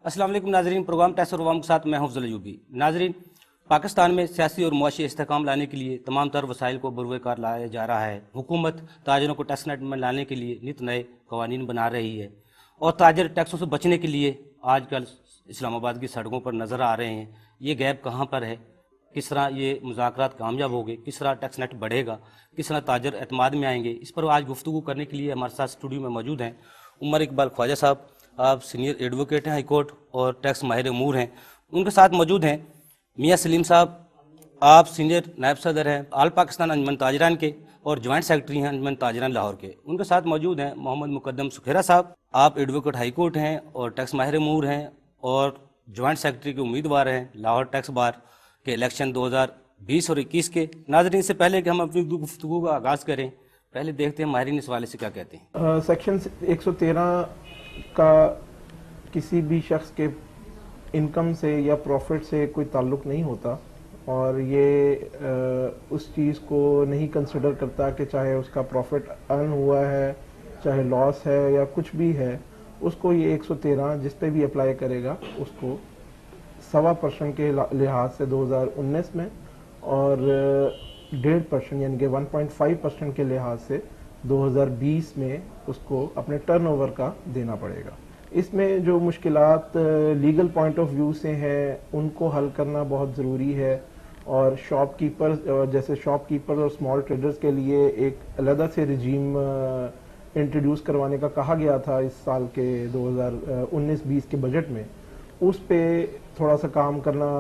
अस्सलाम वालेकुम नाजरीन, प्रोग्राम टैक्स और अवाम के साथ मैं हूं अफजल अयूबी। नाजरीन, पाकिस्तान में सियासी और मुआशी इस्तेहकाम लाने के लिए तमाम तर वसाइल को बरूएकार लाया जा रहा है। हुकूमत ताजरों को टैक्स नेट में लाने के लिए नित नए कवानीन बना रही है और ताजर टैक्सों से बचने के लिए आजकल इस्लामाबाद की सड़कों पर नज़र आ रहे हैं। ये गैप कहाँ पर है, किस तरह ये मुज़ाकरात कामयाब होंगे, किस तरह टैक्स नेट बढ़ेगा, किस तरह ताजर एतमाद में आएंगे, इस पर आज गुफ्तगू करने के लिए हमारे साथ स्टूडियो में मौजूद हैं उमर इकबाल ख्वाजा साहब। आप सीनियर एडवोकेट हैं हाई कोर्ट और टैक्स माहिर अमूर हैं। उनके साथ मौजूद हैं मियाँ सलीम साहब, आप सीनियर नायब सदर हैं आल पाकिस्तान अंजुमन ताजरान के और जॉइंट सेक्रेटरी हैं अंजुमन ताजरान लाहौर के। उनके साथ मौजूद हैं मोहम्मद मुकद्दम सुखेरा साहब, आप एडवोकेट हाई कोर्ट हैं और टैक्स माहिर अमूर हैं और जॉइंट सेक्रेटरी के उम्मीदवार हैं लाहौर टैक्स बार के इलेक्शन 2020 और 21 के। नाज़रीन, से पहले कि हम अपनी गुफ्तगू का आगाज़ करें, पहले देखते हैं माहिरीन इस वाले से क्या कहते हैं। सेक्शन 113 का किसी भी शख्स के इनकम से या प्रॉफिट से कोई ताल्लुक़ नहीं होता और ये उस चीज़ को नहीं कंसिडर करता कि चाहे उसका प्रॉफिट अर्न हुआ है, चाहे लॉस है या कुछ भी है, उसको ये 113 जिस पे भी अप्लाई करेगा उसको 1.25% के लिहाज से 2019 में और 1.5% यानी कि 1.5% के लिहाज से 2020 में उसको अपने टर्नओवर का देना पड़ेगा। इसमें जो मुश्किलात लीगल पॉइंट ऑफ व्यू से हैं उनको हल करना बहुत ज़रूरी है और शॉपकीपर जैसे शॉपकीपर और स्मॉल ट्रेडर्स के लिए एक अलग से रिजीम इंट्रोड्यूस करवाने का कहा गया था इस साल के 2019-20 के बजट में। उस पे थोड़ा सा काम करना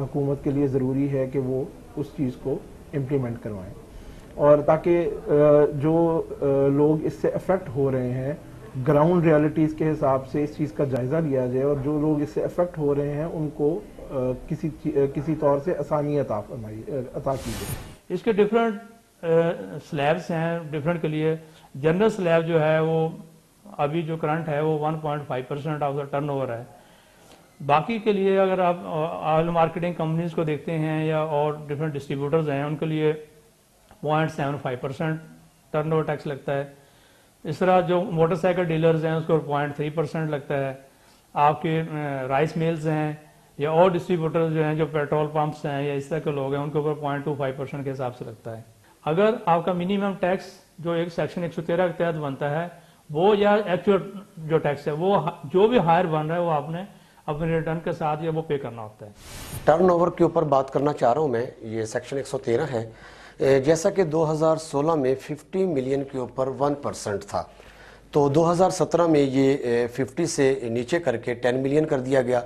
हुकूमत के लिए ज़रूरी है कि वो उस चीज़ को इम्प्लीमेंट करवाएं और ताकि जो लोग इससे अफेक्ट हो रहे हैं ग्राउंड रियलिटीज़ के हिसाब से इस चीज़ का जायज़ा लिया जाए और जो लोग इससे अफेक्ट हो रहे हैं उनको किसी तौर से आसानी अता की जाए। इसके डिफरेंट स्लैब्स हैं डिफरेंट के लिए। जनरल स्लैब जो है वो अभी जो करंट है वो 1.5% ऑफ द टर्नओवर है। बाकी के लिए अगर आप ऑयल मार्केटिंग कंपनीज को देखते हैं या और डिफरेंट डिस्ट्रीब्यूटर्स हैं उनके लिए 0.75% टर्नओवर टैक्स लगता है। इस तरह जो मोटरसाइकिल डीलर्स हैं उसको 0.3% लगता है। आपके राइस मिल्स हैं या और डिस्ट्रीब्यूटर्स जो हैं जो पेट्रोल पंप्स हैं या इस तरह के लोग हैं उनके ऊपर 0.25% के हिसाब से लगता है। अगर आपका मिनिमम टैक्स जो एक सेक्शन 113 के तहत बनता है वो या एक्चुअल जो टैक्स है वो जो भी हायर बन रहा है वो आपने अपने रिटर्न के साथ या वो पे करना होता है। टर्नओवर के ऊपर बात करना चाह रहा हूँ मैं, ये सेक्शन 113 है। जैसा कि 2016 में 50 मिलियन के ऊपर 1% था, तो 2017 में ये 50 से नीचे करके 10 मिलियन कर दिया गया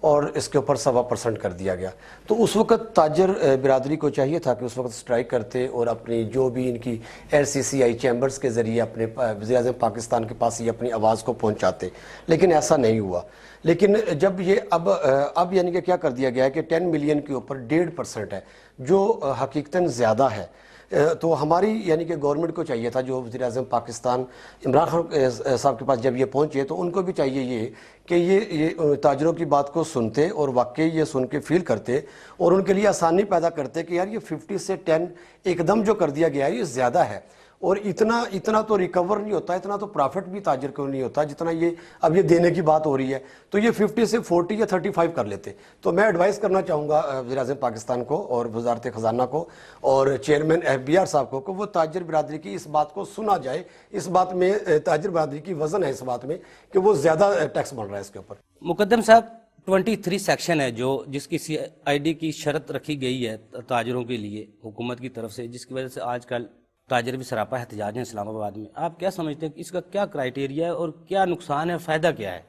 और इसके ऊपर 1.25% कर दिया गया। तो उस वक्त ताजर बिरादरी को चाहिए था कि उस वक्त स्ट्राइक करते और अपनी जो भी इनकी LCCI चैम्बर्स के ज़रिए अपने वज़ीर-ए-आज़म पाकिस्तान के पास ये अपनी आवाज़ को पहुंचाते, लेकिन ऐसा नहीं हुआ। लेकिन जब ये अब यानी कि क्या कर दिया गया है कि 10 मिलियन के ऊपर 1.5% है जो हकीकतन ज़्यादा है। तो हमारी यानी कि गवर्नमेंट को चाहिए था, जो वज़ीर-ए-आज़म पाकिस्तान इमरान खान साहब के पास जब ये पहुंचे तो उनको भी चाहिए ये कि ये ताजरों की बात को सुनते और वाकई ये सुन के फील करते और उनके लिए आसानी पैदा करते कि यार ये 50 से 10 एकदम जो कर दिया गया है ये ज़्यादा है और इतना तो रिकवर नहीं होता, इतना तो प्रॉफिट भी ताजर को नहीं होता जितना ये अब ये देने की बात हो रही है। तो ये 50 से 40 या 35 कर लेते। तो मैं एडवाइस करना चाहूँगा वज़ीर-ए-आज़म पाकिस्तान को और वजारत ख़जाना को और चेयरमैन FBR साहब को वो ताजर बिरादरी की इस बात को सुना जाए। इस बात में ताजर बिरादरी की वज़न है इस बात में कि वो ज़्यादा टैक्स बन रहा है इसके ऊपर। मुकद्दम साहब, 23 सेक्शन है जो जिसकी CID की शर्त रखी गई है ताजरों के लिए हुकूमत की तरफ से, जिसकी वजह से आजकल ताजर भी सरापा एहतजाज हैं इस्लामाबाद में। आप क्या समझते हैं कि इसका क्या क्राइटेरिया है और क्या नुकसान है, फ़ायदा क्या है?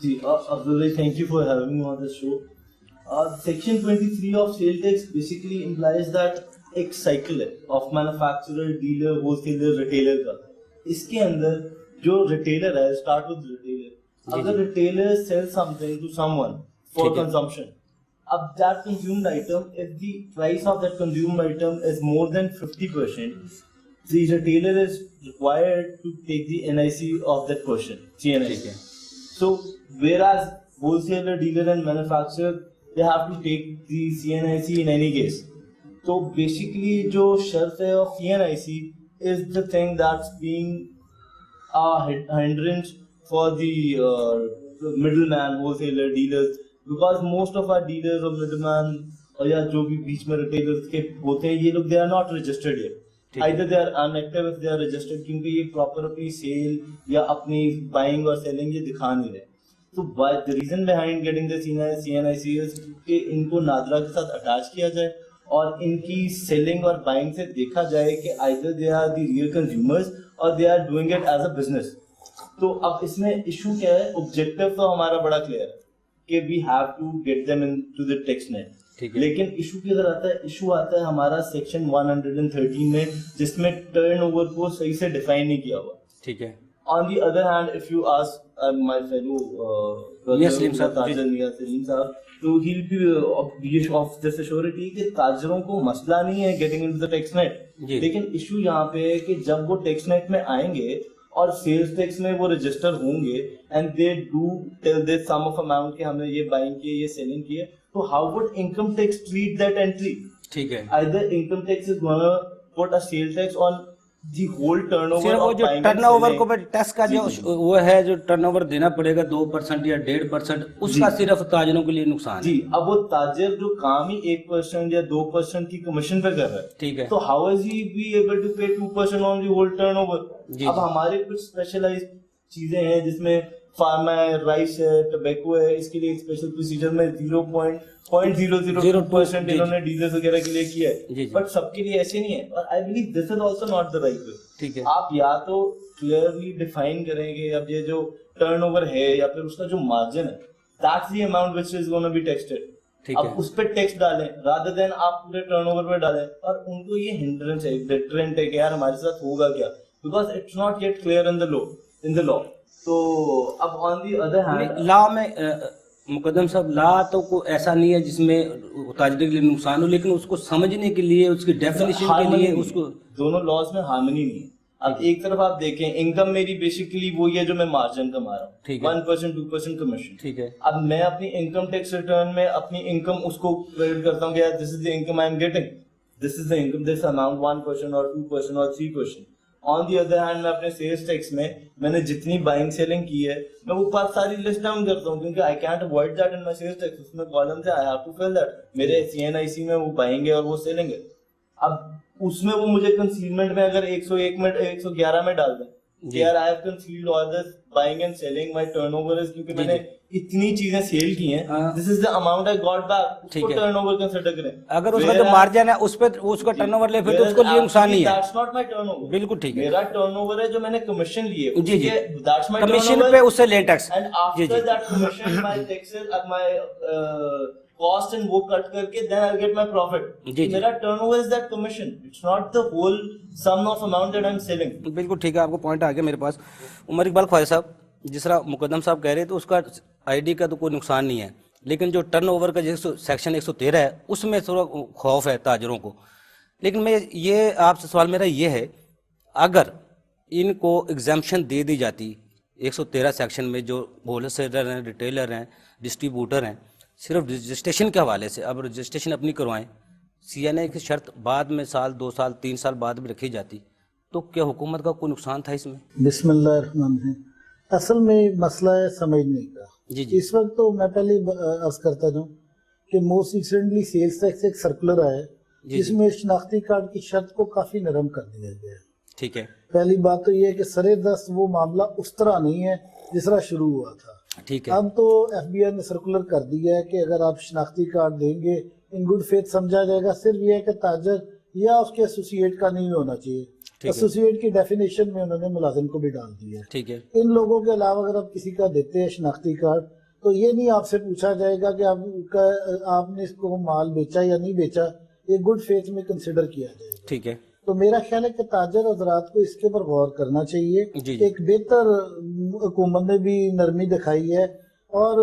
जी Abdul, thank you for having me on this show. Section 23 of sale tax basically implies that एक साइकिल है of manufacturer, dealer, wholesaler, retailer का। इसके अंदर जो रिटेलर है, स्टार्ट विद रिटेलर। अगर retailer sell something to someone for consumption, अब that consumed item, if the price of that consumed item is more than 50%, the retailer is required to take the NIC of that person, CNIC. So whereas wholesaler, dealer and manufacturer, they have to take the CNIC in any case. So basically जो शर्त है of CNIC is the thing that's being a hindrance for the middleman, wholesaler, dealers, because most of our dealers or middleman or या जो भी बीच में retailers के होते हैं, ये लोग they are not registered yet. Either they are inactive if they are registered, क्योंकि ये proper अपनी sale या अपनी buying और selling ये दिखा नहीं रहे. So the reason behind getting the CNIC is कि इनको नादरा के साथ अटैच किया जाए और इनकी सेलिंग और बाइंग से देखा जाए कि either they are the real consumers or they are doing it as a business. तो अब इसमें इशू क्या है? ऑब्जेक्टिव तो हमारा बड़ा क्लियर है कि we have to get them into the text net. लेकिन इशू किधर आता है? इशू आता है हमारा सेक्शन 113 में, जिसमें टर्नओवर को सही से डिफाइन नहीं किया हुआ. ठीक है. On the other hand, if you ask my fellow brother Tajer Mia Salim Saab, so he'll be of this assurity कि ताजरों को मसला नहीं है getting into the text net. लेकिन इशू यहाँ पे है कि जब वो text net में आएंगे और सेल्स टैक्स में वो रजिस्टर होंगे and they do tell this sum of amount कि हमने ये बाइंग की, ये सेलिंग की है, तो how would income tax treat that entry? ठीक है. Either income tax is gonna put a sale tax on the whole turnover. वो जो टर्नओवर को टैक्स का जो वो है, जो टर्नओवर देना पड़ेगा 2% या 1.5%, उसका सिर्फ ताजरों के लिए नुकसान जी. अब वो ताजर जो काम ही 1% या 2% की कमीशन पे कर रहा है, ठीक है, तो how is he be able to pay 2% on the whole turnover? अब हमारे कुछ स्पेशलाइज्ड चीजें हैं जिसमें फार्मा है, राइस है, टोबैको है, इसके लिए एक स्पेशल प्रोसीजर में 0.002% इन्होंने डीलर्स वगैरह के लिए किया है, बट सबके लिए ऐसे नहीं है. और I believe this is also not the right way. ठीक है. आप या तो क्लियरली डिफाइन करेंगे अब ये जो टर्नओवर है या फिर उसका जो मार्जिन है, that's the amount which is gonna be texted. अब उस पे टैक्स डालें रादर देन आप पूरे टर्नओवर पे डालें. और उनको ये हिंड्रेंस है, डिटरेंट है कि यार हमारे साथ होगा क्या, because it's not yet clear in the law. तो अब on the other hand law में मुकदम साहब, लॉ तो को ऐसा नहीं है जिसमें ताजरे के लिए नुकसान हो, लेकिन उसको समझने के लिए, उसकी डेफिनेशन के लिए, उसको दोनों लॉज में हार्मनी नहीं है. अब एक तरफ आप देखें, इनकम मेरी बेसिकली वही है जो मैं मार्जिन कमा रहा हूँ, 1% 2% कमीशन. ठीक है. अब मैं अपनी इनकम टैक्स रिटर्न में अपनी इनकम उसको क्रेडिट करता हूँ कि यार this is the income I am getting, this is the income, this amount 1% और 2% और 3%. ऑन दी अदर हैंड मैं अपने सेल्स टैक्स में मैंने जितनी बाइंग सेलिंग की है मैं वो पास सारी लिस्ट डाउन करता हूँ, क्योंकि I can't avoid that in my sales tax. उसमें कॉलम से I have to fill that. मेरे CNIC में वो बाइंग है और वो सेलिंग है. अब उसमें वो मुझे कंसीलमेंट में अगर 101 में 111 में डाल दें, यार I have concealed all this buying and selling, my turnover is, क्योंकि मैंने इतनी चीजें सेल की हैं, this is the amount I got back. उसको टर्नओवर कंसीडर करें. अगर उसका जो मार्जिन है उस पे उसका टर्नओवर ले, फिर तो उसको लिए नुकसान नहीं है. That's not my turnover. बिल्कुल ठीक है. मेरा टर्नओवर है जो मैंने कमीशन लिए, जी जी, दैट्स माय कमीशन पे उससे ले tax, and after that commission my taxes and my cost and वो कट करके then I get my profit. मेरा turnover is that commission, it's not the whole sum of amount that I am selling. बिल्कुल ठीक है. आपको point आ गया मेरे पास. उमर इकबाल ख्वाजा साहब, जिस तरह मुकदम साहब कह रहे थे, उसका आईडी का तो कोई नुकसान नहीं है, लेकिन जो टर्नओवर का जो सेक्शन 113 है उसमें थोड़ा खौफ है ताजरों को. लेकिन मैं ये आपसे सवाल मेरा ये है, अगर इनको एग्जाम्पशन दे दी जाती 113 सेक्शन में, जो होलसेलर हैं, रिटेलर हैं, डिस्ट्रीब्यूटर हैं, सिर्फ रजिस्ट्रेशन के हवाले से, अब रजिस्ट्रेशन अपनी करवाएं, CNI की शर्त बाद में साल 2 साल 3 साल बाद भी रखी जाती, तो क्या हुकूमत का कोई नुकसान था इसमें? बिस्मिल्लाहिर्रहमानिर्रहीम. असल में मसला है समझने का. जी जी. इस वक्त तो मैं पहले अर्ज करता जाऊँ कि मोस्ट रिसेंटली सेल्स टैक्स एक सर्कुलर आया जिसमें शनाख्ती कार्ड की शर्त को काफी नरम कर दिया गया है. ठीक है. पहली बात तो ये है कि सरे दस्त वो मामला उस तरह नहीं है जिस तरह शुरू हुआ था. ठीक है. अब तो FBI ने सर्कुलर कर दिया है कि अगर आप शनाख्ती कार्ड देंगे इन गुड फेथ समझा जाएगा. सिर्फ ये है कि ताजर या उसके एसोसिएट का नहीं होना चाहिए. एसोसिएट की डेफिनेशन में उन्होंने मुलाजिम को भी डाल दिया. ठीक है. इन लोगों के अलावा अगर आप किसी का देते हैं शनाख्ती कार्ड, तो ये नहीं आपसे पूछा जाएगा कि आपने इसको माल बेचा या नहीं बेचा, ये गुड फेथ में कंसिडर किया जाएगा. ठीक है. तो मेरा ख्याल है कि ताजर हजरात को इसके ऊपर गौर करना चाहिए. एक बेहतर हुकूमत ने भी नरमी दिखाई है और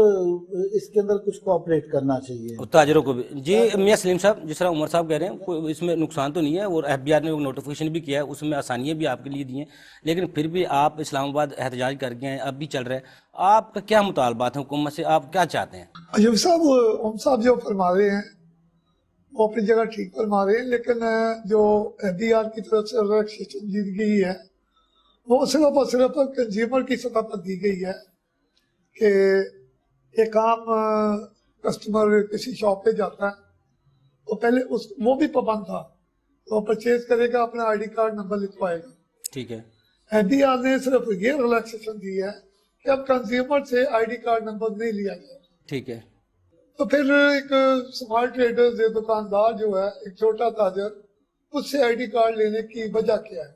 इसके अंदर कुछ कोऑपरेट करना चाहिए ताजरों को भी. जी मियां सलीम साहब, जिस तरह उमर साहब कह रहे हैं, कोई इसमें नुकसान तो नहीं है, और FBI ने नोटिफिकेशन भी किया है, उसमें आसानियां भी आपके लिए दी हैं, लेकिन फिर भी आप इस्लामाबाद एहतजाज कर गए हैं, अब भी चल रहे हैं. आपका क्या मुतालबात है हुकूमत से, आप क्या चाहते हैं? अयूब साहब जो फरमा रहे हैं वो अपनी जगह ठीक फरमा रहे हैं, लेकिन जो FBR की तरफ से संजीदगी है वो सिर्फ और सिर्फ कंज्यूमर की सतह पर दी गई है کہ ایک عام کسٹمر کسی شاپ پہ جاتا ہے تو پہلے وہ بھی پابند تھا، تو پرچیز کرے گا اپنا آئی ڈی کارڈ نمبر لکھوائے گا. ٹھیک ہے. FDR نے صرف یہ ریلیکسیشن دی ہے کہ اب کنزیومر سے آئی ڈی کارڈ نمبر نہیں لیا جائے. ٹھیک ہے. تو پھر ایک اسمال ٹریڈر یا دکاندار جو ہے، ایک چھوٹا تاجر، اس سے آئی ڈی کارڈ لینے کی وجہ کیا ہے؟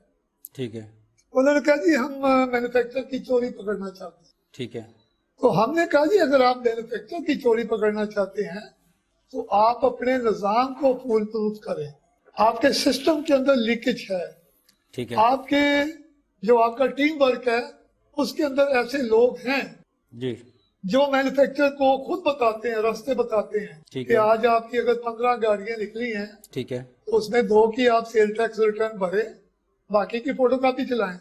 ٹھیک ہے. انہوں نے کہا جی ہم مینوفیکچر کی چوری پکڑنا چاہتے ہیں. ٹھیک ہے. تو ہم نے کہا جی اگر آپ مینوفیکچر کی چوری پکڑنا چاہتے ہیں تو آپ اپنے نظام کو فول پروف کریں. آپ کے سسٹم کے اندر لیکیج ہے. ٹھیک ہے. آپ کے جو آپ کا ٹیم ورک ہے اس کے اندر ایسے لوگ ہیں جی جو مینوفیکچر کو خود بتاتے ہیں، راستے بتاتے ہیں کہ آج آپ کی اگر 15 گاڑیاں نکلی ہیں، ٹھیک ہے، تو اس میں 2 کی آپ سیل ٹیکس ریٹرن بھرے، باقی کی فوٹو کاپی چلائیں.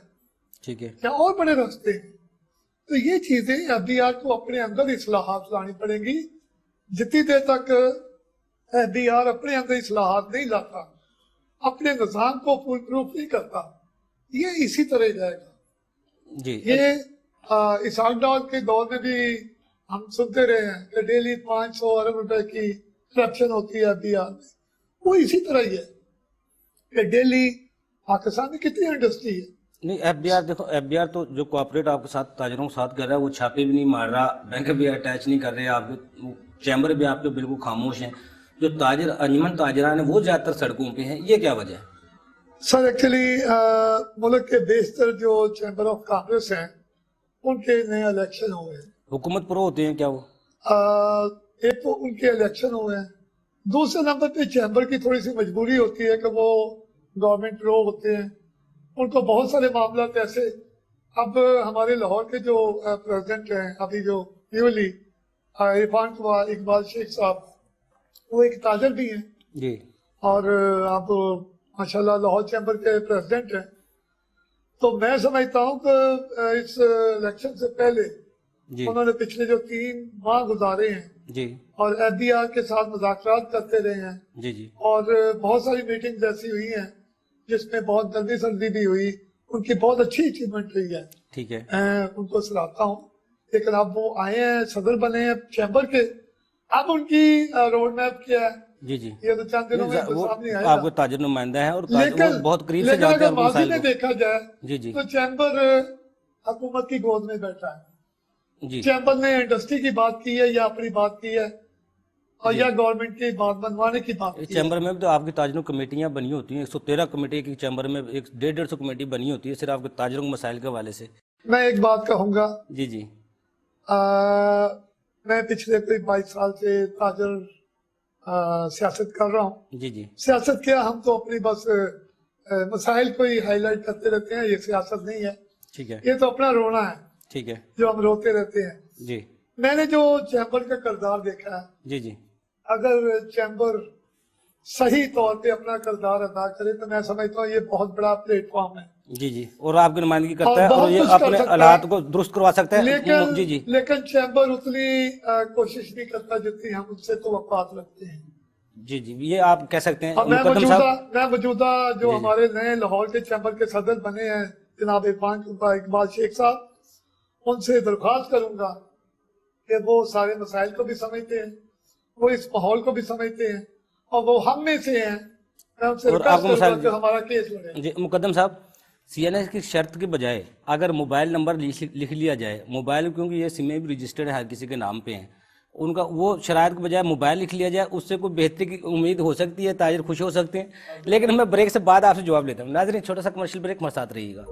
ٹھیک ہے. کیا اور بڑے راستے ہیں؟ تو یہ چیزیں FDR کو اپنے اندر اصلاحات لانی پڑیں گی. جتنی دیر تک FDR اپنے اندر اصلاحات نہیں لاتا، اپنے نظام کو فول پروف نہیں کرتا، یہ اسی طرح جائے گا. جی یہ اسحاق ڈار کے دور میں بھی ہم سنتے رہے ہیں کہ ڈیلی 500 ارب روپے کی کرپشن ہوتی ہے FDR میں. وہ اسی طرح ہی ہے کہ ڈیلی پاکستان میں کتنی انڈسٹری ہے. نہیں FDR دیکھو، FDR تو جو کوآپریٹ آپ کے ساتھ تاجروں کے ساتھ کر رہا ہے، وہ چھاپے بھی نہیں مار رہا، بینک بھی اٹیچ نہیں کر رہے، آپ کے چیمبر بھی آپ کے بالکل خاموش ہیں. جو تاجر انجمن تاجران ہیں وہ زیادہ تر سڑکوں پہ ہیں، یہ کیا وجہ ہے؟ سر ایکچولی ملک کے بیشتر جو چیمبر آف کامرس ہیں ان کے نئے الیکشن ہوئے ہیں. حکومت پرو ہوتے ہیں کیا وہ؟ ایک تو ان کے الیکشن ہوئے ہیں، دوسرے نمبر پہ چیمبر کی تھوڑی سی مجبوری ہوتی ہے کہ وہ گورنمنٹ پرو ہوتے ہیں. ان کو بہت سارے معاملات ایسے، اب ہمارے لاہور کے جو پریزیڈنٹ ہیں ابھی جو نیولی عرفان اقبال شیخ صاحب، وہ ایک تاجر بھی ہیں جی، اور آپ ماشاءاللہ لاہور چیمبر کے پریزیڈنٹ ہیں. تو میں سمجھتا ہوں کہ اس الیکشن سے پہلے جی انہوں نے پچھلے جو 3 ماہ گزارے ہیں جی اور FDR کے ساتھ مذاکرات کرتے رہے ہیں، جی جی اور بہت ساری میٹنگز ایسی ہوئی ہیں جس میں بہت جلدی سردی بھی ہوئی، ان کی بہت اچھی اچیومنٹ رہی ہے. ٹھیک ہے. میں ان کو سراہتا ہوں. لیکن اب وہ آئے ہیں، صدر بنے ہیں چیمبر کے، اب ان کی روڈ میپ کیا ہے جی جی یہ تو چند دنوں میں وہ سامنے آئے آپ گا. کے تاجر نمائندہ ہیں اور لیکن وہ بہت قریب سے جاتے اگر ہیں ماضی مسائل میں کو. دیکھا جائے جی جی تو چیمبر حکومت کی گود میں بیٹھا ہے. جی چیمبر نے انڈسٹری کی بات کی ہے یا اپنی بات کی ہے اور یا گورنمنٹ کی بات بنوانے کی بات کی ہے. چیمبر میں بھی تو آپ کی تاجروں کمیٹیاں بنی ہوتی ہیں، 113 کمیٹی کی چیمبر میں 150 کمیٹی بنی ہوتی ہے صرف آپ کے تاجروں کے مسائل کے حوالے سے. میں ایک بات کہوں گا، جی جی میں پچھلے کوئی 22 سال سے تاجر سیاست کر رہا ہوں. جی جی سیاست کیا، ہم تو اپنی بس مسائل کو ہی ہائی لائٹ کرتے رہتے ہیں، یہ سیاست نہیں ہے. ٹھیک ہے. یہ تو اپنا رونا ہے ٹھیک ہے. جو ہم روتے رہتے ہیں. جی میں نے جو چیمبر کا کردار دیکھا ہے، جی جی اگر چیمبر صحیح طور پہ اپنا کردار ادا کرے تو میں سمجھتا ہوں یہ بہت بڑا پلیٹ فارم ہے. جی جی اور آپ کی نمائندگی کرتا ہے بہت اور یہ کچھ کر اپنے سکتا حالات ہے. کو درست کروا سکتا ہے. لیکن جی جی لیکن چیمبر اتنی کوشش نہیں کرتا جتنی ہم اس سے توقعات رکھتے ہیں. جی جی یہ آپ کہہ سکتے ہیں اور میں مقدم صاحب. موجودہ جو جی جی. ہمارے نئے لاہور کے چیمبر کے صدر بنے ہیں جناب عرفان اقبال شیخ صاحب، ان سے درخواست کروں گا کہ وہ سارے مسائل کو بھی سمجھتے ہیں، وہ اس ماحول کو بھی سمجھتے ہیں اور وہ ہم میں سے ہیں. میں ان سے ریکویسٹ کروں گا کہ ہمارا کیس لڑے. جی مقدم صاحب، CNS کی شرط کے بجائے اگر موبائل نمبر لکھ لیا جائے، موبائل کیونکہ یہ سمیں بھی رجسٹرڈ ہے ہر کسی کے نام پہ ہیں، ان کا وہ شرائط کے بجائے موبائل لکھ لیا جائے، اس سے کوئی بہتری کی امید ہو سکتی ہے، تاجر خوش ہو سکتے ہیں. لیکن میں بریک سے بعد آپ سے جواب لیتا ہوں. ناظرین چھوٹا سا کمرشل بریک، ہمارے ساتھ رہیے گا.